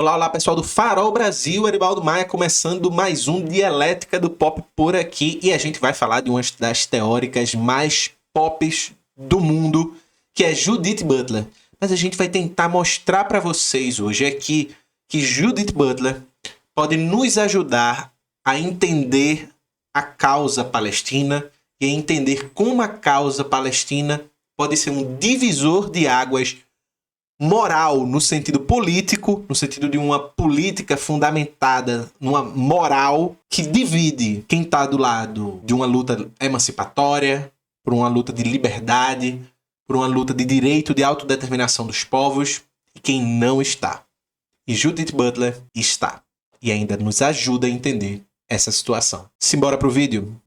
Olá, olá pessoal do Farol Brasil, Aribaldo Maia começando mais um Dialética do Pop por aqui e a gente vai falar de uma das teóricas mais pops do mundo, que é Judith Butler. Mas a gente vai tentar mostrar para vocês hoje aqui que Judith Butler pode nos ajudar a entender a causa palestina e a entender como a causa palestina pode ser um divisor de águas moral no sentido político, no sentido de uma política fundamentada numa moral que divide quem está do lado de uma luta emancipatória, por uma luta de liberdade, por uma luta de direito de autodeterminação dos povos, e quem não está. E Judith Butler está. E ainda nos ajuda a entender essa situação. Simbora pro vídeo?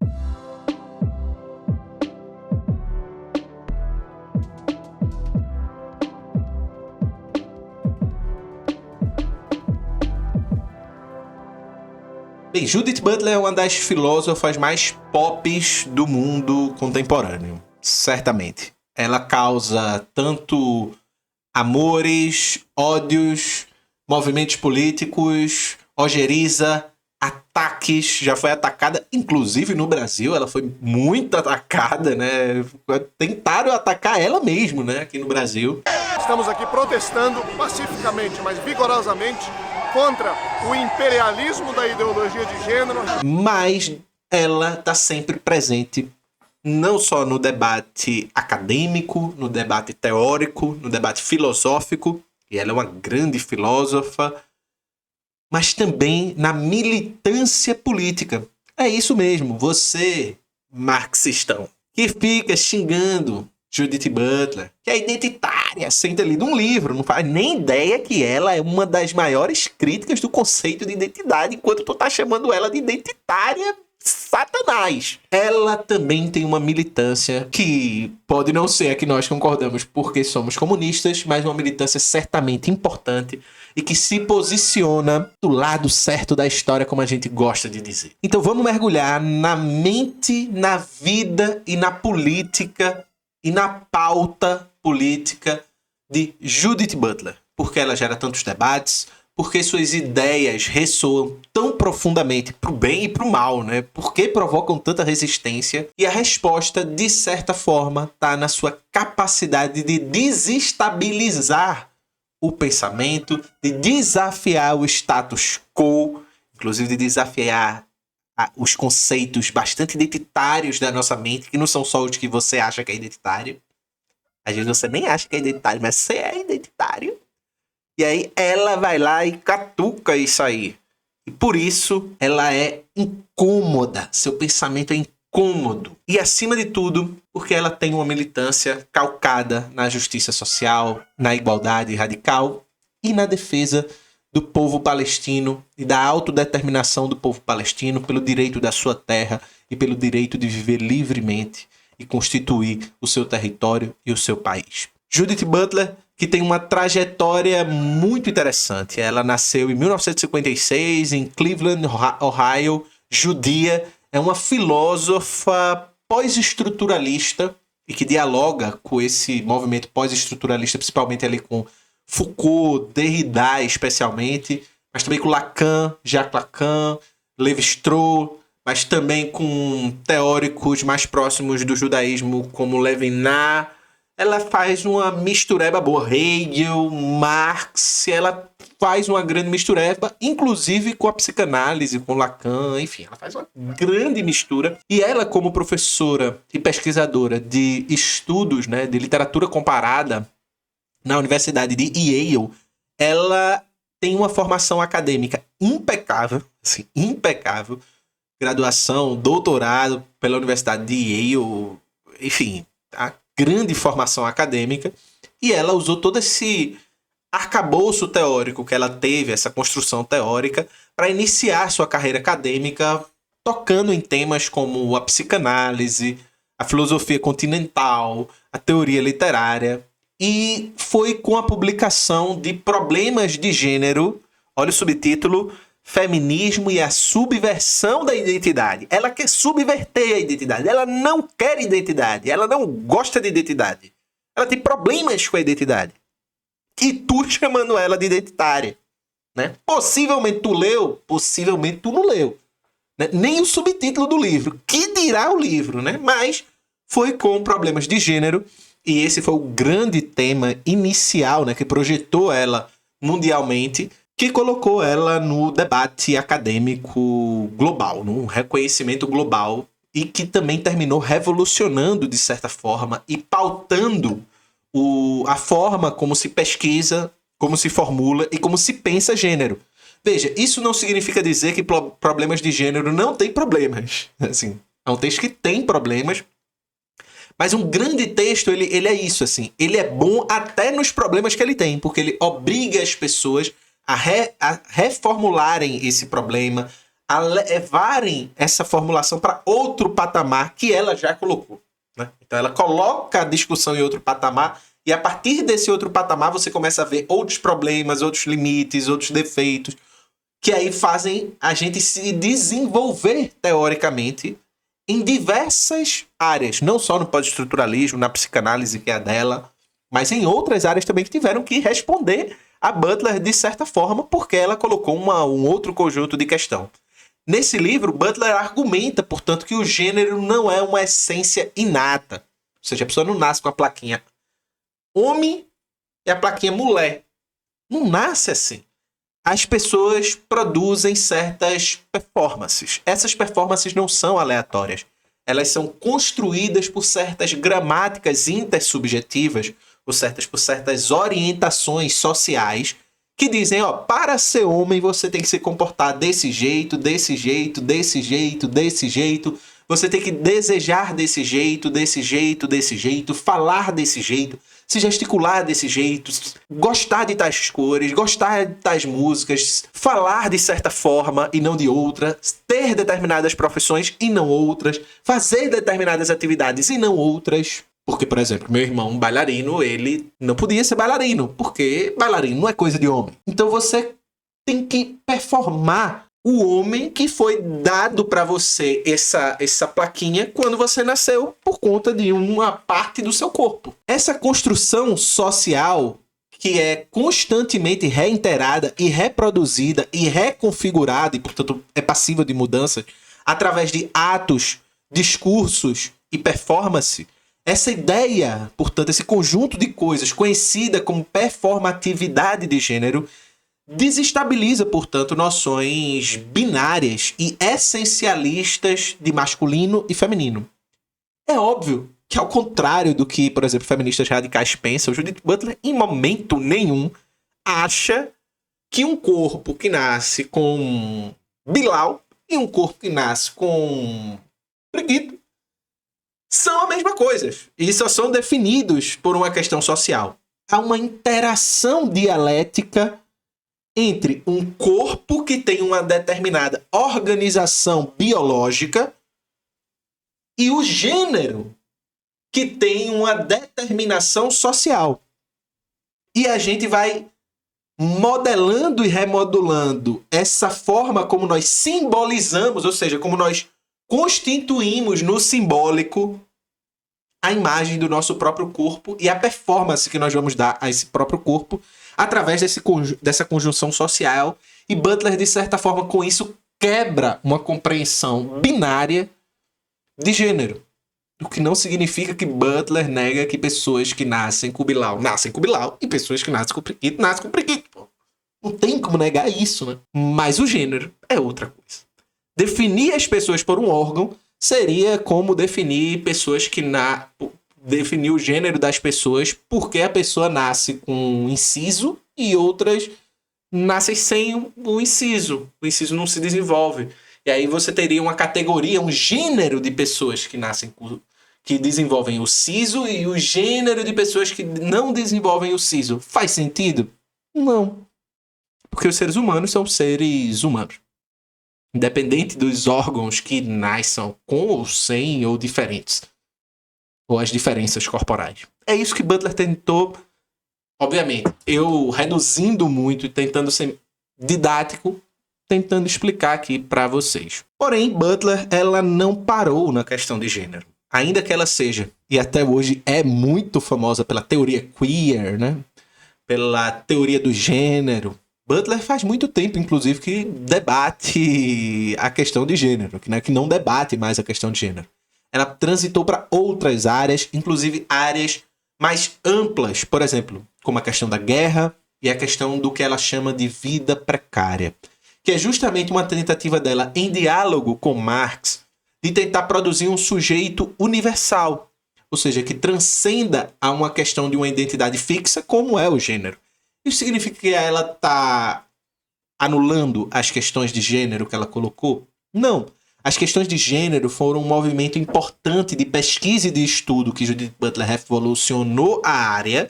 Bem, Judith Butler é uma das filósofas mais pops do mundo contemporâneo, certamente. Ela causa tanto amores, ódios, movimentos políticos, ojeriza, ataques, já foi atacada, inclusive no Brasil, ela foi muito atacada, né? Tentaram atacar ela mesmo, né, aqui no Brasil. Estamos aqui protestando pacificamente, mas vigorosamente, contra o imperialismo da ideologia de gênero. Mas ela está sempre presente, não só no debate acadêmico, no debate teórico, no debate filosófico, e ela é uma grande filósofa, mas também na militância política. É isso mesmo, você, marxistão, que fica xingando Judith Butler, que é identitária, sem ter lido um livro, não faz nem ideia que ela é uma das maiores críticas do conceito de identidade, enquanto tu tá chamando ela de identitária, Satanás. Ela também tem uma militância que pode não ser a que nós concordamos porque somos comunistas, mas uma militância certamente importante e que se posiciona do lado certo da história, como a gente gosta de dizer. Então vamos mergulhar na mente, na vida e na política e na pauta política de Judith Butler. Porque ela gera tantos debates, porque suas ideias ressoam tão profundamente pro bem e pro mal, né? Por que provocam tanta resistência? E a resposta, de certa forma, está na sua capacidade de desestabilizar o pensamento, de desafiar o status quo, inclusive de desafiar os conceitos bastante identitários da nossa mente, que não são só os que você acha que é identitário. Às vezes você nem acha que é identitário, mas você é identitário. E aí ela vai lá e catuca isso aí. E por isso ela é incômoda. Seu pensamento é incômodo. E acima de tudo, porque ela tem uma militância calcada na justiça social, na igualdade radical e na defesa do povo palestino e da autodeterminação do povo palestino pelo direito da sua terra e pelo direito de viver livremente e constituir o seu território e o seu país. Judith Butler, que tem uma trajetória muito interessante. Ela nasceu em 1956 em Cleveland, Ohio, judia. É uma filósofa pós-estruturalista e que dialoga com esse movimento pós-estruturalista, principalmente ali com Foucault, Derrida especialmente, mas também com Lacan, Jacques Lacan, Lévi-Strauss, mas também com teóricos mais próximos do judaísmo como Levinas. Ela faz uma mistureba boa, Hegel, Marx, ela faz uma grande mistureba, inclusive com a psicanálise, com Lacan, enfim, ela faz uma grande mistura. E ela, como professora e pesquisadora de estudos, né, de literatura comparada na Universidade de Yale, ela tem uma formação acadêmica impecável, assim, impecável, graduação, doutorado pela Universidade de Yale, enfim, a grande formação acadêmica, e ela usou todo esse arcabouço teórico que ela teve, essa construção teórica, para iniciar sua carreira acadêmica tocando em temas como a psicanálise, a filosofia continental, a teoria literária, e foi com a publicação de Problemas de Gênero, olha o subtítulo, Feminismo e a Subversão da Identidade. Ela quer subverter a identidade. Ela não quer identidade. Ela não gosta de identidade. Ela tem problemas com a identidade. E tu chamando ela de identitária. né? Possivelmente tu leu, possivelmente tu não leu. Né? Nem o subtítulo do livro. Que dirá o livro, né? Mas foi com problemas de gênero, e esse foi o grande tema inicial, né, que projetou ela mundialmente, que colocou ela no debate acadêmico global, no reconhecimento global, e que também terminou revolucionando, de certa forma, e pautando a forma como se pesquisa, como se formula e como se pensa gênero. Veja, isso não significa dizer que problemas de gênero não têm problemas. Assim, é um texto que tem problemas, mas um grande texto, ele é isso, assim. Ele é bom até nos problemas que ele tem, porque ele obriga as pessoas a reformularem esse problema, a levarem essa formulação para outro patamar que ela já colocou. Né? Então ela coloca a discussão em outro patamar, e a partir desse outro patamar você começa a ver outros problemas, outros limites, outros defeitos, que aí fazem a gente se desenvolver teoricamente em diversas áreas, não só no pós-estruturalismo, na psicanálise, que é a dela, mas em outras áreas também que tiveram que responder a Butler de certa forma, porque ela colocou um outro conjunto de questão. Nesse livro, Butler argumenta, portanto, que o gênero não é uma essência inata. Ou seja, a pessoa não nasce com a plaquinha homem e a plaquinha mulher. Não nasce assim. As pessoas produzem certas performances. Essas performances não são aleatórias. Elas são construídas por certas gramáticas intersubjetivas, por certas orientações sociais, que dizem, ó, para ser homem você tem que se comportar desse jeito, desse jeito, desse jeito, desse jeito. Você tem que desejar desse jeito, desse jeito, desse jeito, falar desse jeito, se gesticular desse jeito, gostar de tais cores, gostar de tais músicas, falar de certa forma e não de outra, ter determinadas profissões e não outras, fazer determinadas atividades e não outras. Porque, por exemplo, meu irmão, um bailarino, ele não podia ser bailarino, porque bailarino não é coisa de homem. Então você tem que performar o homem que foi dado para você essa plaquinha quando você nasceu por conta de uma parte do seu corpo. Essa construção social que é constantemente reiterada e reproduzida e reconfigurada, e portanto é passível de mudança, através de atos, discursos e performance, essa ideia, portanto, esse conjunto de coisas conhecida como performatividade de gênero, desestabiliza, portanto, noções binárias e essencialistas de masculino e feminino. É óbvio que, ao contrário do que, por exemplo, feministas radicais pensam, Judith Butler, em momento nenhum, acha que um corpo que nasce com Bilal e um corpo que nasce com Brigitte são a mesma coisa. E só são definidos por uma questão social. Há uma interação dialética entre um corpo que tem uma determinada organização biológica e o gênero que tem uma determinação social. E a gente vai modelando e remodulando essa forma como nós simbolizamos, ou seja, como nós constituímos no simbólico a imagem do nosso próprio corpo e a performance que nós vamos dar a esse próprio corpo através dessa conjunção social. E Butler, de certa forma, com isso, quebra uma compreensão binária de gênero. O que não significa que Butler nega que pessoas que nascem com Bilal e pessoas que nascem com Brigitte nascem com Brigitte. Não tem como negar isso, né? Mas o gênero é outra coisa. Definir as pessoas por um órgão seria como definir pessoas que definir o gênero das pessoas porque a pessoa nasce com um inciso e outras nascem sem o inciso. O inciso não se desenvolve. E aí você teria uma categoria, um gênero de pessoas que desenvolvem o siso e o gênero de pessoas que não desenvolvem o siso. Faz sentido? Não. Porque os seres humanos são seres humanos. Independente dos órgãos que nasçam com ou sem ou diferentes. Ou as diferenças corporais. É isso que Butler tentou. Obviamente, eu reduzindo muito e tentando ser didático, tentando explicar aqui para vocês. Porém, Butler, ela não parou na questão de gênero. Ainda que ela seja, e até hoje é muito famosa pela teoria queer, né? Pela teoria do gênero, Butler faz muito tempo, inclusive, que debate a questão de gênero, que não debate mais a questão de gênero. Ela transitou para outras áreas, inclusive áreas mais amplas, por exemplo, como a questão da guerra e a questão do que ela chama de vida precária, que é justamente uma tentativa dela, em diálogo com Marx, de tentar produzir um sujeito universal, ou seja, que transcenda a uma questão de uma identidade fixa, como é o gênero. Isso significa que ela está anulando as questões de gênero que ela colocou? Não. As questões de gênero foram um movimento importante de pesquisa e de estudo que Judith Butler revolucionou a área,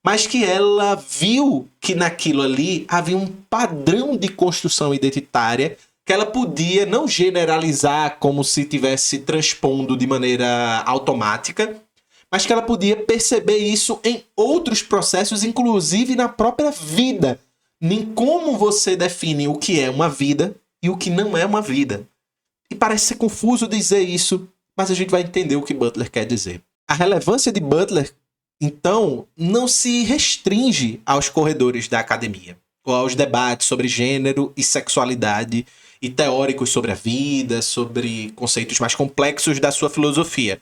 mas que ela viu que naquilo ali havia um padrão de construção identitária que ela podia não generalizar como se estivesse transpondo de maneira automática, mas que ela podia perceber isso em outros processos, inclusive na própria vida. Nem como você define o que é uma vida e o que não é uma vida. E parece ser confuso dizer isso, mas a gente vai entender o que Butler quer dizer. A relevância de Butler, então, não se restringe aos corredores da academia, ou aos debates sobre gênero e sexualidade, e teóricos sobre a vida, sobre conceitos mais complexos da sua filosofia.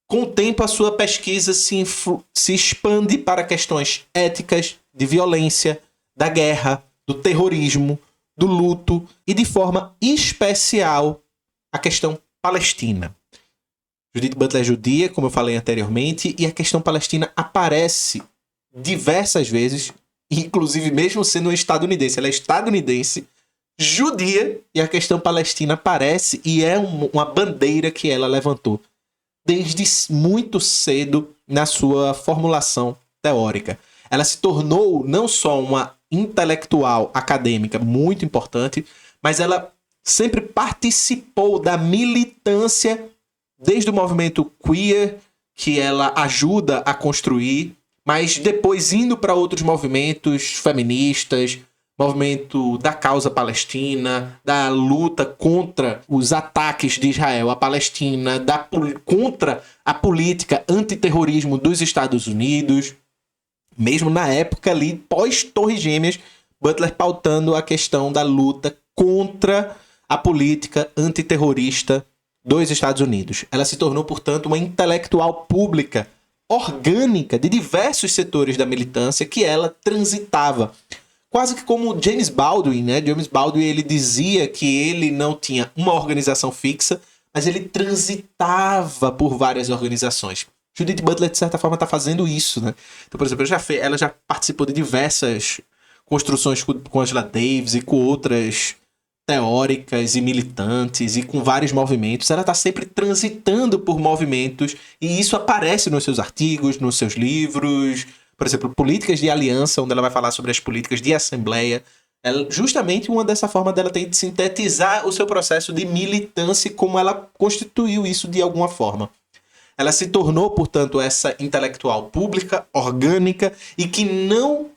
Com o tempo, a sua pesquisa se expande para questões éticas, de violência, da guerra, do terrorismo, do luto e, de forma especial, a questão palestina. Judith Butler é judia, como eu falei anteriormente, e a questão palestina aparece diversas vezes, inclusive mesmo sendo estadunidense. Ela é estadunidense, judia, e a questão palestina aparece e é uma bandeira que ela levantou desde muito cedo na sua formulação teórica. Ela se tornou não só uma intelectual acadêmica muito importante, mas ela sempre participou da militância desde o movimento queer, que ela ajuda a construir, mas depois indo para outros movimentos feministas, movimento da causa palestina, da luta contra os ataques de Israel à Palestina, contra a política antiterrorismo dos Estados Unidos, mesmo na época ali, pós-Torres Gêmeas, Butler pautando a questão da luta contra a política antiterrorista dos Estados Unidos. Ela se tornou, portanto, uma intelectual pública orgânica de diversos setores da militância que ela transitava. Quase que como James Baldwin, né? James Baldwin, ele dizia que ele não tinha uma organização fixa, mas ele transitava por várias organizações. Judith Butler, de certa forma, está fazendo isso, né? Então, por exemplo, ela já participou de diversas construções com Angela Davis e com outras teóricas e militantes e com vários movimentos. Ela está sempre transitando por movimentos e isso aparece nos seus artigos, nos seus livros. Por exemplo, Políticas de Aliança, onde ela vai falar sobre as políticas de assembleia. Justamente uma dessa forma dela tem de sintetizar o seu processo de militância e como ela constituiu isso de alguma forma. Ela se tornou, portanto, essa intelectual pública, orgânica e que não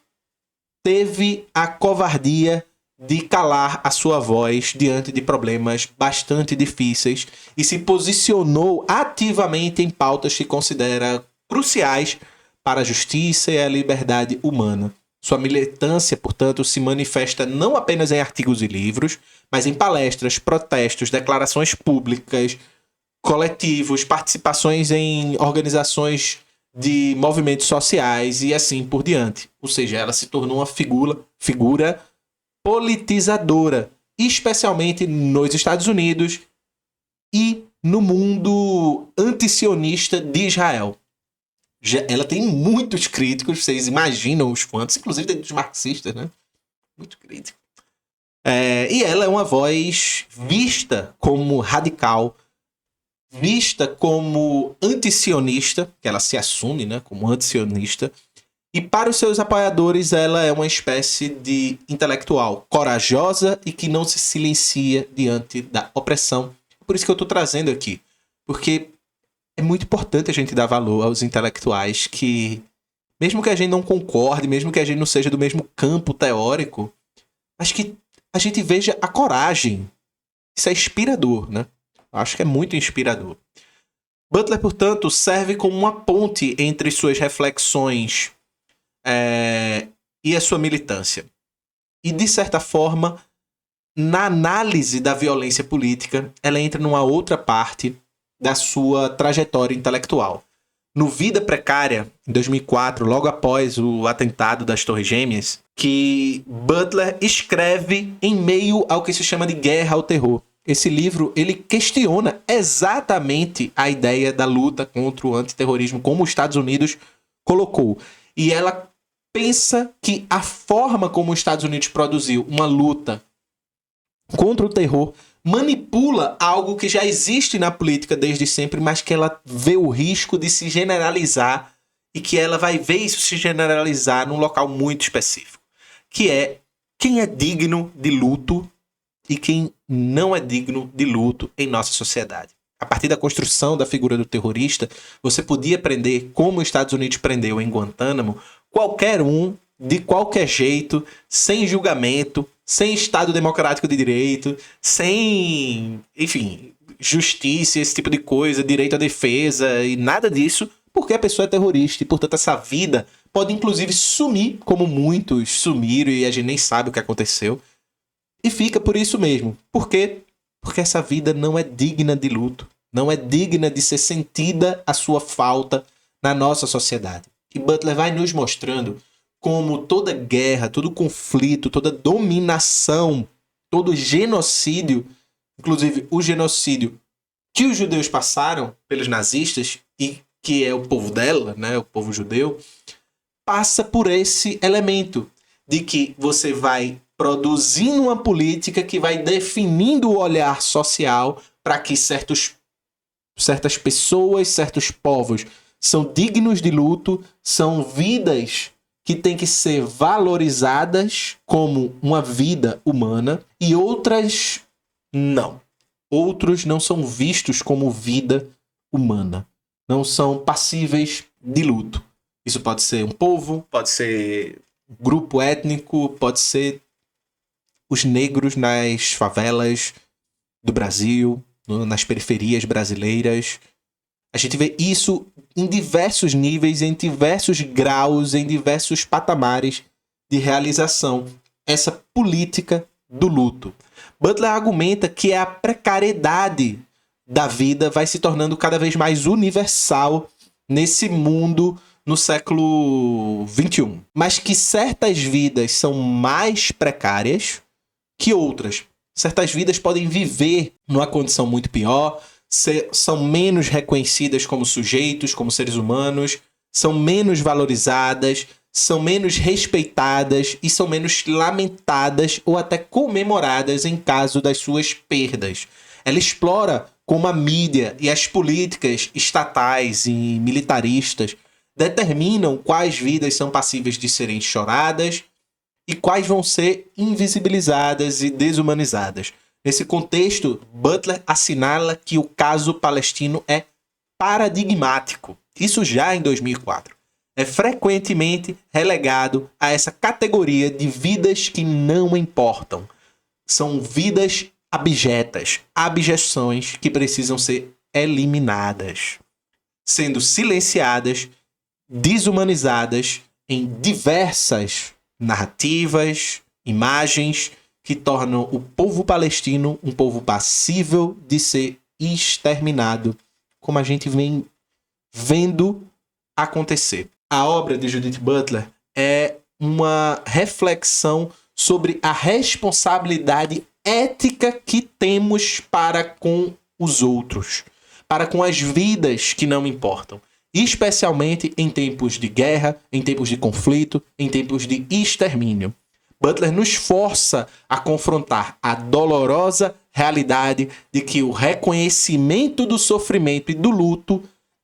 teve a covardia de calar a sua voz diante de problemas bastante difíceis e se posicionou ativamente em pautas que considera cruciais para a justiça e a liberdade humana. Sua militância, portanto, se manifesta não apenas em artigos e livros, mas em palestras, protestos, declarações públicas, coletivos, participações em organizações de movimentos sociais e assim por diante. Ou seja, ela se tornou uma figura politizadora, especialmente nos Estados Unidos e no mundo antisionista de Israel. Ela tem muitos críticos, vocês imaginam os quantos, inclusive dentro dos marxistas, né? Muito crítico. E ela é uma voz vista como radical, vista como antisionista, que ela se assume, né, como antisionista, e para os seus apoiadores ela é uma espécie de intelectual corajosa e que não se silencia diante da opressão. Por isso que eu estou trazendo aqui, porque é muito importante a gente dar valor aos intelectuais que, mesmo que a gente não concorde, mesmo que a gente não seja do mesmo campo teórico, mas que a gente veja a coragem. Isso é inspirador, né? Eu acho que é muito inspirador. Butler, portanto, serve como uma ponte entre suas reflexões e a sua militância. e, de certa forma, na análise da violência política, ela entra numa outra parte da sua trajetória intelectual. No Vida Precária, em 2004, logo após o atentado das Torres Gêmeas, que Butler escreve em meio ao que se chama de guerra ao terror. Esse livro, ele questiona exatamente a ideia da luta contra o antiterrorismo, como os Estados Unidos colocou. E ela pensa que a forma como os Estados Unidos produziu uma luta contra o terror manipula algo que já existe na política desde sempre, mas que ela vê o risco de se generalizar e que ela vai ver isso se generalizar num local muito específico, que é quem é digno de luto e quem não é digno de luto em nossa sociedade. A partir da construção da figura do terrorista, você podia prender, como os Estados Unidos prendeu em Guantánamo, qualquer um, de qualquer jeito, sem julgamento, sem Estado democrático de direito, sem, enfim, justiça, esse tipo de coisa, direito à defesa e nada disso, porque a pessoa é terrorista e, portanto, essa vida pode, inclusive, sumir, como muitos sumiram e a gente nem sabe o que aconteceu. E fica por isso mesmo. Por quê? Porque essa vida não é digna de luto, não é digna de ser sentida a sua falta na nossa sociedade. E Butler vai nos mostrando como toda guerra, todo conflito, toda dominação, todo genocídio, inclusive o genocídio que os judeus passaram pelos nazistas, e que é o povo dela, né, o povo judeu, passa por esse elemento de que você vai produzindo uma política que vai definindo o olhar social para que certas pessoas, certos povos são dignos de luto, são vidas que têm que ser valorizadas como uma vida humana e outras não. Outros não são vistos como vida humana. Não são passíveis de luto. Isso pode ser um povo, pode ser um grupo étnico, pode ser os negros nas favelas do Brasil, nas periferias brasileiras. A gente vê isso em diversos níveis, em diversos graus, em diversos patamares de realização. Essa política do luto. Butler argumenta que a precariedade da vida vai se tornando cada vez mais universal nesse mundo no século XXI. Mas que certas vidas são mais precárias que outras. Certas vidas podem viver numa condição muito pior, são menos reconhecidas como sujeitos, como seres humanos, são menos valorizadas, são menos respeitadas e são menos lamentadas ou até comemoradas em caso das suas perdas. Ela explora como a mídia e as políticas estatais e militaristas determinam quais vidas são passíveis de serem choradas e quais vão ser invisibilizadas e desumanizadas. Nesse contexto, Butler assinala que o caso palestino é paradigmático. Isso já em 2004. É frequentemente relegado a essa categoria de vidas que não importam. São vidas abjetas, abjeções que precisam ser eliminadas, sendo silenciadas, desumanizadas em diversas narrativas, imagens que tornam o povo palestino um povo passível de ser exterminado, como a gente vem vendo acontecer. A obra de Judith Butler é uma reflexão sobre a responsabilidade ética que temos para com os outros, para com as vidas que não importam, especialmente em tempos de guerra, em tempos de conflito, em tempos de extermínio. Butler nos força a confrontar a dolorosa realidade de que o reconhecimento do sofrimento e do luto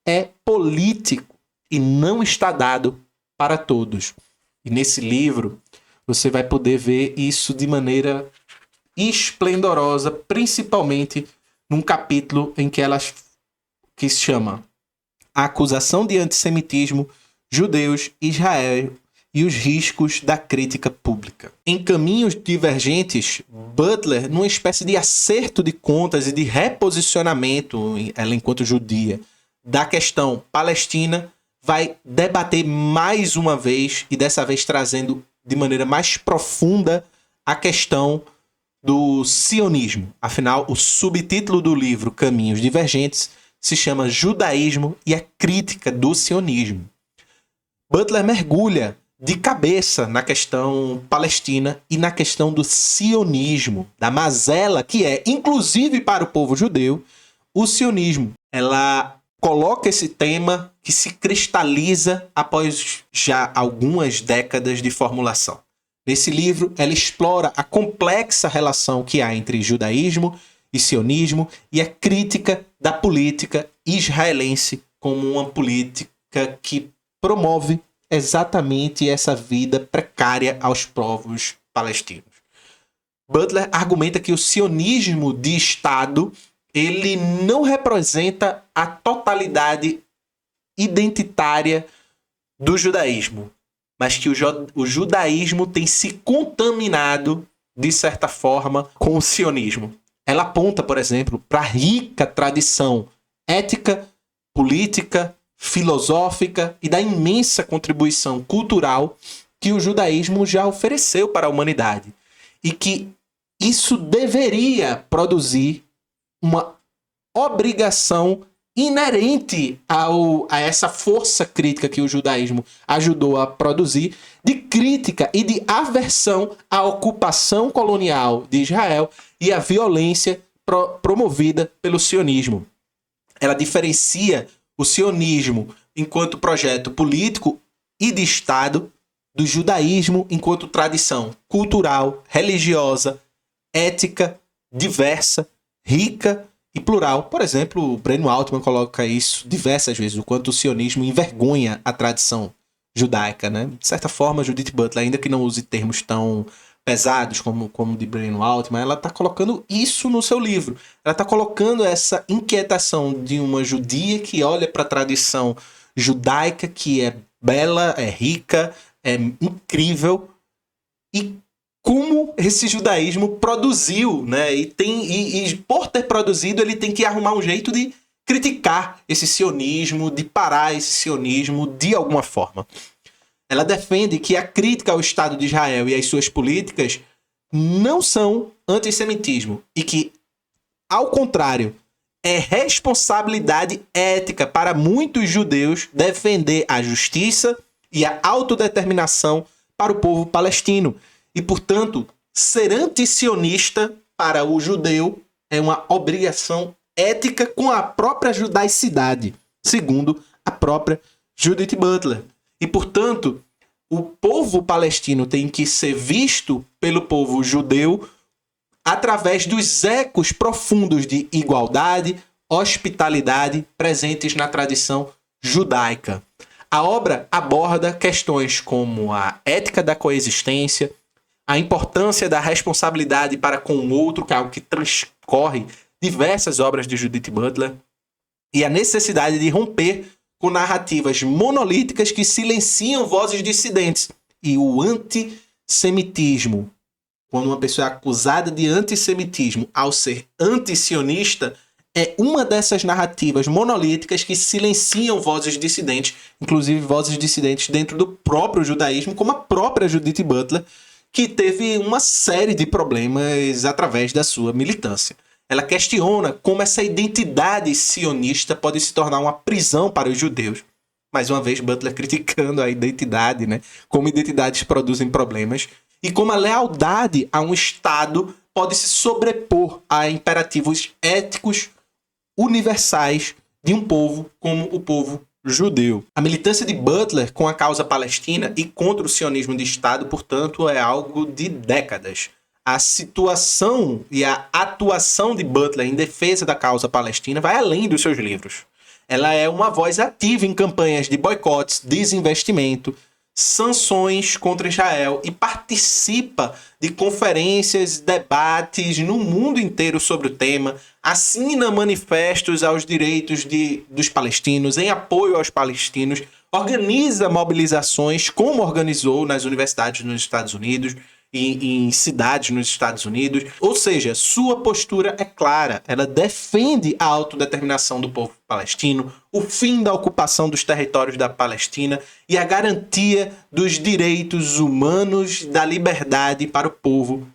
é político e não está dado para todos. E nesse livro você vai poder ver isso de maneira esplendorosa, principalmente num capítulo em que se chama A Acusação de Antissemitismo, Judeus, Israel e os Riscos da Crítica Pública. Em caminhos divergentes, Butler, numa espécie de acerto de contas e de reposicionamento, ela enquanto judia, da questão palestina, vai debater mais uma vez, e dessa vez trazendo de maneira mais profunda a questão do sionismo. Afinal, o subtítulo do livro Caminhos Divergentes se chama Judaísmo e a Crítica do Sionismo. Butler mergulha de cabeça na questão palestina e na questão do sionismo, da mazela que é, inclusive para o povo judeu, o sionismo. Ela coloca esse tema que se cristaliza após já algumas décadas de formulação. Nesse livro, ela explora a complexa relação que há entre judaísmo e sionismo e a crítica da política israelense como uma política que promove exatamente essa vida precária aos povos palestinos. Butler argumenta que o sionismo de Estado ele não representa a totalidade identitária do judaísmo, mas que o judaísmo tem se contaminado, de certa forma, com o sionismo. Ela aponta, por exemplo, para a rica tradição ética, política, filosófica e da imensa contribuição cultural que o judaísmo já ofereceu para a humanidade. E que isso deveria produzir uma obrigação inerente a essa força crítica que o judaísmo ajudou a produzir, de crítica e de aversão à ocupação colonial de Israel e à violência promovida pelo sionismo. Ela diferencia o sionismo enquanto projeto político e de Estado do judaísmo enquanto tradição cultural, religiosa, ética, diversa, rica e plural. Por exemplo, o Breno Altman coloca isso diversas vezes, o quanto o sionismo envergonha a tradição judaica, né? De certa forma, Judith Butler, ainda que não use termos tão pesados como de Breno Altman, ela está colocando isso no seu livro. Ela está colocando essa inquietação de uma judia que olha para a tradição judaica, que é bela, é rica, é incrível, e como esse judaísmo produziu, né? E por ter produzido, ele tem que arrumar um jeito de criticar esse sionismo, de parar esse sionismo de alguma forma. Ela defende que a crítica ao Estado de Israel e às suas políticas não são antissemitismo e que, ao contrário, é responsabilidade ética para muitos judeus defender a justiça e a autodeterminação para o povo palestino. E, portanto, ser antissionista para o judeu é uma obrigação ética com a própria judaicidade, segundo a própria Judith Butler. E, portanto, o povo palestino tem que ser visto pelo povo judeu através dos ecos profundos de igualdade, hospitalidade presentes na tradição judaica. A obra aborda questões como a ética da coexistência, a importância da responsabilidade para com o outro, que é algo que transcorre diversas obras de Judith Butler, e a necessidade de romper com narrativas monolíticas que silenciam vozes dissidentes. E o antissemitismo, quando uma pessoa é acusada de antissemitismo ao ser antissionista, é uma dessas narrativas monolíticas que silenciam vozes dissidentes, inclusive vozes dissidentes dentro do próprio judaísmo, como a própria Judith Butler, que teve uma série de problemas através da sua militância. Ela questiona como essa identidade sionista pode se tornar uma prisão para os judeus. Mais uma vez, Butler criticando a identidade, né? Como identidades produzem problemas e como a lealdade a um Estado pode se sobrepor a imperativos éticos universais de um povo como o povo judeu. A militância de Butler com a causa palestina e contra o sionismo de Estado, portanto, é algo de décadas. A situação e a atuação de Butler em defesa da causa palestina vai além dos seus livros. Ela é uma voz ativa em campanhas de boicotes, desinvestimento, sanções contra Israel e participa de conferências, debates no mundo inteiro sobre o tema, assina manifestos aos direitos dos palestinos, em apoio aos palestinos, organiza mobilizações, como organizou nas universidades nos Estados Unidos, em cidades nos Estados Unidos. Ou seja, sua postura é clara. Ela defende a autodeterminação do povo palestino, o fim da ocupação dos territórios da Palestina e a garantia dos direitos humanos da liberdade para o povo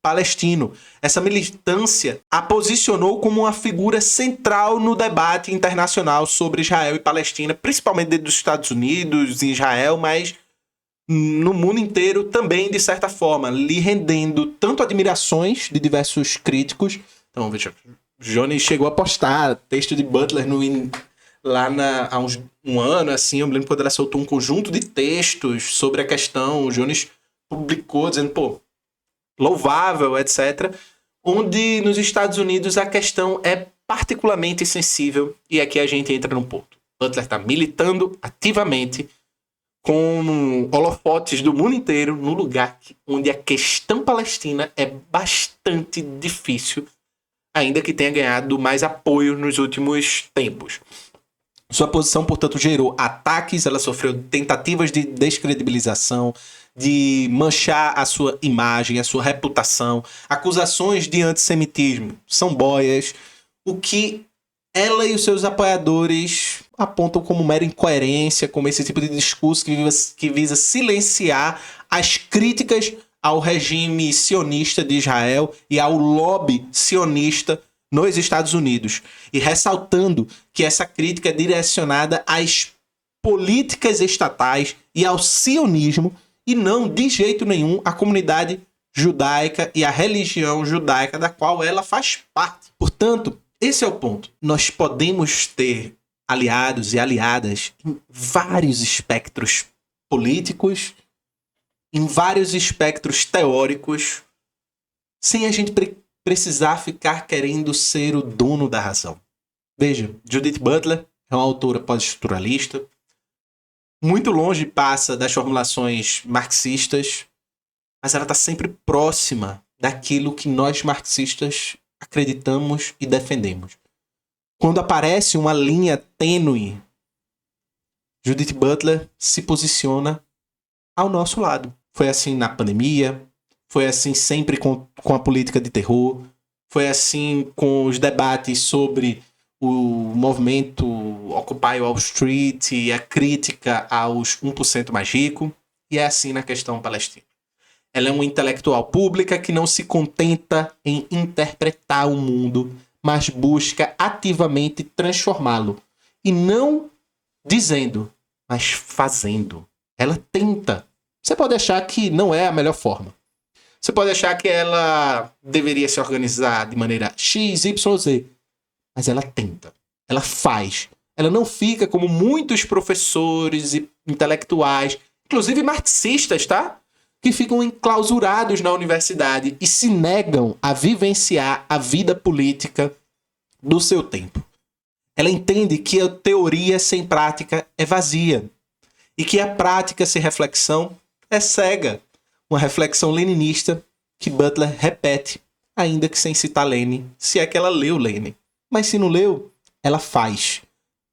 palestino. Essa militância a posicionou como uma figura central no debate internacional sobre Israel e Palestina, principalmente dentro dos Estados Unidos, em Israel, mas no mundo inteiro também, de certa forma, lhe rendendo tanto admirações de diversos críticos. Então, veja, Johnny chegou a postar texto de Butler há um ano, assim, eu me lembro quando ela soltou um conjunto de textos sobre a questão, o Jones publicou dizendo, louvável, etc. Onde nos Estados Unidos a questão é particularmente sensível, e aqui a gente entra num ponto. Butler está militando ativamente com holofotes do mundo inteiro no lugar onde a questão palestina é bastante difícil, ainda que tenha ganhado mais apoio nos últimos tempos. Sua posição, portanto, gerou ataques, ela sofreu tentativas de descredibilização, de manchar a sua imagem, a sua reputação, acusações de antissemitismo, são boias, o que ela e os seus apoiadores apontam como mera incoerência, como esse tipo de discurso que visa silenciar as críticas ao regime sionista de Israel e ao lobby sionista nos Estados Unidos, e ressaltando que essa crítica é direcionada às políticas estatais e ao sionismo, e não, de jeito nenhum, à comunidade judaica e à religião judaica da qual ela faz parte. Portanto, esse é o ponto. Nós podemos ter aliados e aliadas em vários espectros políticos, em vários espectros teóricos, sem a gente precisar ficar querendo ser o dono da razão. Veja, Judith Butler é uma autora pós-estruturalista, muito longe passa das formulações marxistas, mas ela está sempre próxima daquilo que nós marxistas acreditamos e defendemos. Quando aparece uma linha tênue, Judith Butler se posiciona ao nosso lado. Foi assim na pandemia, foi assim sempre com a política de terror, foi assim com os debates sobre o movimento Occupy Wall Street e a crítica aos 1% mais ricos, e é assim na questão palestina. Ela é uma intelectual pública que não se contenta em interpretar o mundo, mas busca ativamente transformá-lo. E não dizendo, mas fazendo. Ela tenta. Você pode achar que não é a melhor forma. Você pode achar que ela deveria se organizar de maneira X, Y, Z. Mas ela tenta. Ela faz. Ela não fica como muitos professores e intelectuais, inclusive marxistas, tá? Que ficam enclausurados na universidade e se negam a vivenciar a vida política do seu tempo. Ela entende que a teoria sem prática é vazia e que a prática sem reflexão é cega. Uma reflexão leninista que Butler repete, ainda que sem citar Lenin, se é que ela leu Lenin. Mas se não leu, ela faz.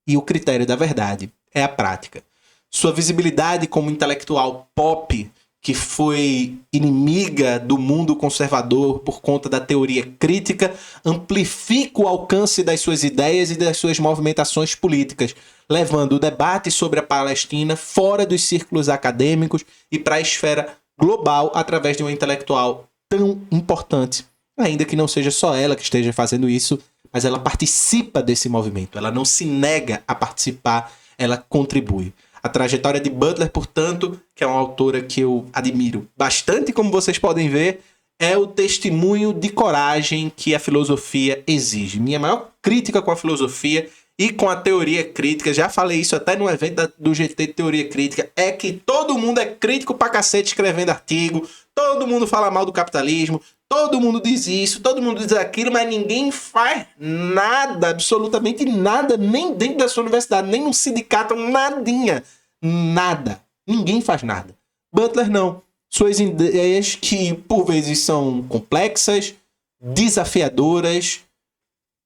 E o critério da verdade é a prática. Sua visibilidade como intelectual pop, que foi inimiga do mundo conservador por conta da teoria crítica, amplifica o alcance das suas ideias e das suas movimentações políticas, levando o debate sobre a Palestina fora dos círculos acadêmicos e para a esfera global através de uma intelectual tão importante, ainda que não seja só ela que esteja fazendo isso, mas ela participa desse movimento, ela não se nega a participar, ela contribui. A trajetória de Butler, portanto, que é uma autora que eu admiro bastante, como vocês podem ver, é o testemunho de coragem que a filosofia exige. Minha maior crítica com a filosofia e com a teoria crítica, já falei isso até no evento do GT de Teoria Crítica, é que todo mundo é crítico pra cacete escrevendo artigo, todo mundo fala mal do capitalismo, todo mundo diz isso, todo mundo diz aquilo, mas ninguém faz nada, absolutamente nada, nem dentro da sua universidade, nem no sindicato, nadinha, nada. Ninguém faz nada. Butler não. Suas ideias que por vezes são complexas, desafiadoras,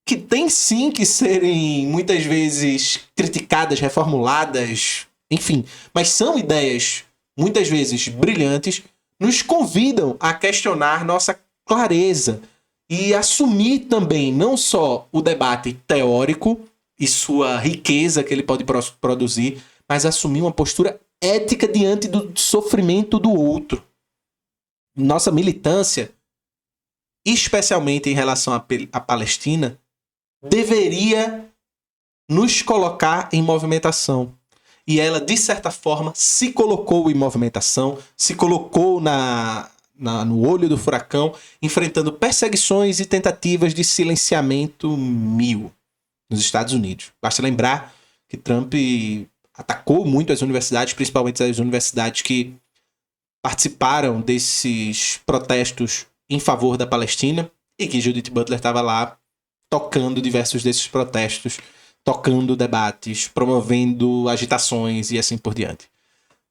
que tem sim que serem muitas vezes criticadas, reformuladas, enfim, mas são ideias muitas vezes brilhantes, nos convidam a questionar nossa clareza e assumir também não só o debate teórico e sua riqueza que ele pode produzir, mas assumir uma postura ética diante do sofrimento do outro. Nossa militância especialmente em relação à Palestina, deveria nos colocar em movimentação. E ela, de certa forma, se colocou em movimentação, se colocou no olho do furacão, enfrentando perseguições e tentativas de silenciamento mil nos Estados Unidos. Basta lembrar que Trump atacou muito as universidades, principalmente as universidades que participaram desses protestos em favor da Palestina, e que Judith Butler estava lá tocando diversos desses protestos, tocando debates, promovendo agitações e assim por diante.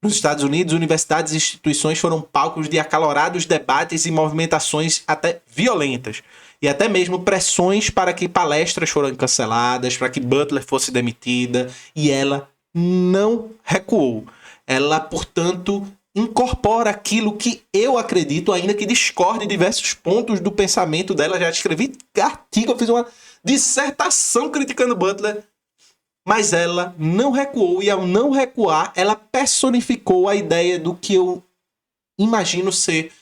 Nos Estados Unidos, universidades e instituições foram palcos de acalorados debates e movimentações até violentas, e até mesmo pressões para que palestras foram canceladas, para que Butler fosse demitida, e ela não recuou. Ela, portanto, incorpora aquilo que eu acredito, ainda que discorde diversos pontos do pensamento dela. Já escrevi artigo, eu fiz uma dissertação criticando Butler, mas ela não recuou, e ao não recuar, ela personificou a ideia do que eu imagino ser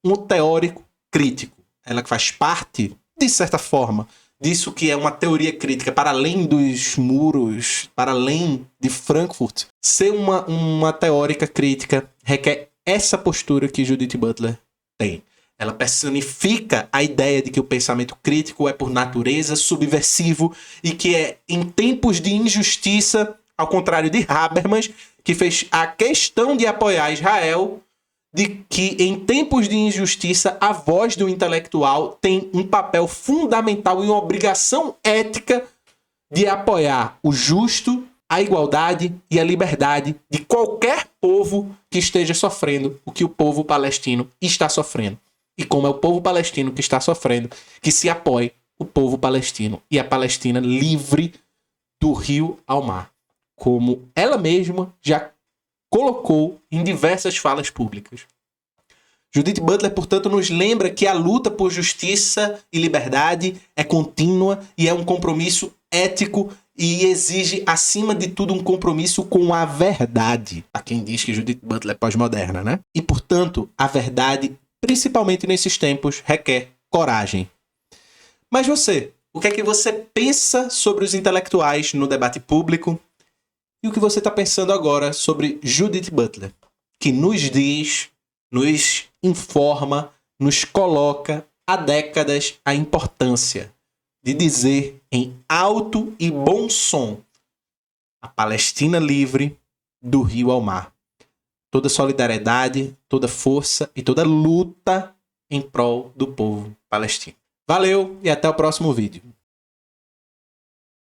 um teórico crítico. Ela que faz parte, de certa forma, disso que é uma teoria crítica, para além dos muros, para além de Frankfurt. Ser uma teórica crítica requer essa postura que Judith Butler tem. Ela personifica a ideia de que o pensamento crítico é por natureza subversivo e que é em tempos de injustiça, ao contrário de Habermas, que fez a questão de apoiar Israel, de que em tempos de injustiça a voz do intelectual tem um papel fundamental e uma obrigação ética de apoiar o justo, a igualdade e a liberdade de qualquer povo que esteja sofrendo o que o povo palestino está sofrendo. E como é o povo palestino que está sofrendo, que se apoie o povo palestino e a Palestina livre do rio ao mar, como ela mesma já colocou em diversas falas públicas. Judith Butler, portanto, nos lembra que a luta por justiça e liberdade é contínua e é um compromisso ético e exige, acima de tudo, um compromisso com a verdade. Há quem diz que Judith Butler é pós-moderna, né? E, portanto, a verdade, principalmente nesses tempos, requer coragem. Mas você, o que é que você pensa sobre os intelectuais no debate público? E o que você está pensando agora sobre Judith Butler, que nos diz, nos informa, nos coloca há décadas a importância de dizer em alto e bom som: a Palestina livre do rio ao mar. Toda solidariedade, toda força e toda luta em prol do povo palestino. Valeu e até o próximo vídeo.